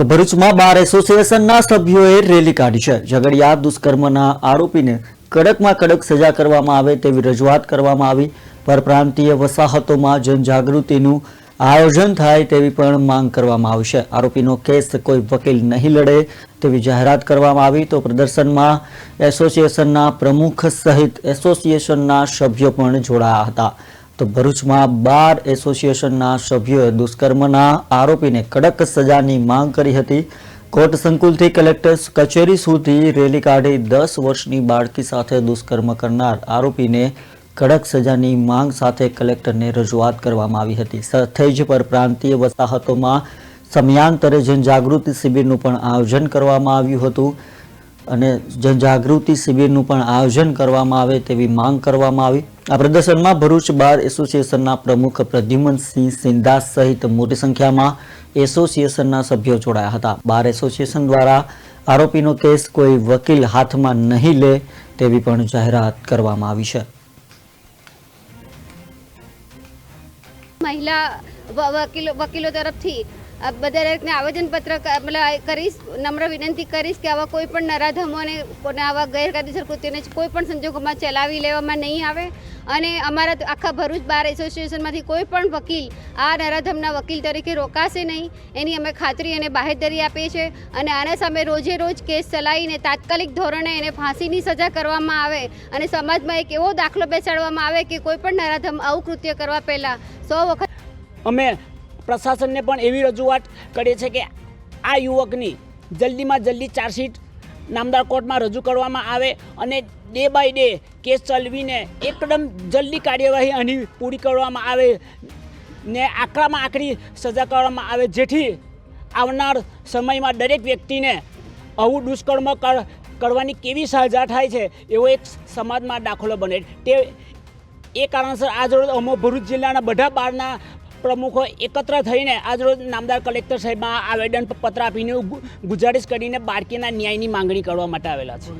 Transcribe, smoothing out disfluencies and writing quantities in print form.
તો ભરૂચમાં બાર એસોસિએશનના સભ્યોએ રેલી કાઢી છે। ઝઘડિયા દુષ્કર્મના આરોપીને કડકમાં કડક સજા કરવામાં આવે તેવી રજૂઆત કરવામાં આવી। પરપ્રાંતીય વસાહતોમાં જનજાગૃતિનું આયોજન થાય તેવી પણ માંગ કરવામાં આવી છે। આરોપીનો કેસ કોઈ વકીલ નહીં લડે તેવી જાહેરાત કરવામાં આવી। તો પ્રદર્શનમાં એસોસિએશનના પ્રમુખ સહિત એસોસિએશનના સભ્યો પણ જોડાયા હતા। તો ભરૂચમાં બાર એસોસિએશનના સભ્યોએ દુષ્કર્મના આરોપીને કડક સજાની માંગ કરી હતી। કોર્ટ સંકુલથી કલેક્ટર કચેરી સુધી રેલી કાઢી 10 વર્ષની બાળકી સાથે દુષ્કર્મ કરનાર આરોપીને કડક સજાની માંગ સાથે કલેક્ટરને રજૂઆત કરવામાં આવી હતી। સાથે જ પરપ્રાંતીય વસાહતોમાં સમયાંતરે જનજાગૃતિ શિબિરનું પણ આયોજન કરવામાં આવ્યું હતું અને જનજાગૃતિ શિબિરનું પણ આયોજન કરવામાં આવે તેવી માંગ કરવામાં આવી। આ પ્રદર્શનમાં ભરૂચ બાર એસોસિએશનના પ્રમુખ પ્રદ્યુમનસિંહ સિંધા સહિત મોટી સંખ્યામાં એસોસિએશનના સભ્યો જોડાયા હતા। બાર એસોસિએશન દ્વારા આરોપીનો કેસ કોઈ વકીલ હાથમાં નહીં લે તેવી પણ જાહેરાત કરવામાં આવી છે। महिला वकीलों तरफ थी दरेकने आवेदनपत्र करीश नम्र विनंती करीश कि आवा कोई पण नराधमोने कोने आवा गैरकायदेसर कृत्यने कोई पण संजोगोमां चलावी लेवामां नहीं आवे अने अमारा आखा भरूच बार एसोसिएशनमांथी कोई पण वकील आ नराधमना वकील तरीके रोकाशे नहीं एनी अमे खातरी अने बाहेधरी आपीए छे अने आना सामे रोजे रोज केस चलावीने तात्कालिक धोरणे एने फांसीनी सजा करवामां आवे अने समाजमां एक एवो दाखलो बेसाडवामां आवे कि कोई पण नराधम आवुं कृत्य करवा पहेला 100 वखत अमे प्रशासन ने पण एवी रजूआत करी है कि आ युवकनी जल्दी में जल्दी चार्जशीट नामदार कोर्ट में रजू करवामां आवे अने डे बाय डे केस चलवीने एकदम जल्दी कार्यवाही आनी पूरी करवामां आवे ने आकरामां आकरी सजा करवामां आवे जेथी आवनार समय में दरेक व्यक्ति ने आवुं दुष्कर्म करवानी केवी सजा थाय छे एवो एक समाज में दाखलो बने ते ए कारणसर आज रोज अमो भरूच जिल्लाना बधा बाરના प्रमुखों एकत्र थईने आज रोज नामदार कलेक्टर साहेब आवेदन पत्र आपीने गुजारिश करीने बाळकीना न्यायनी मांगणी करवा माटे आवेला छे।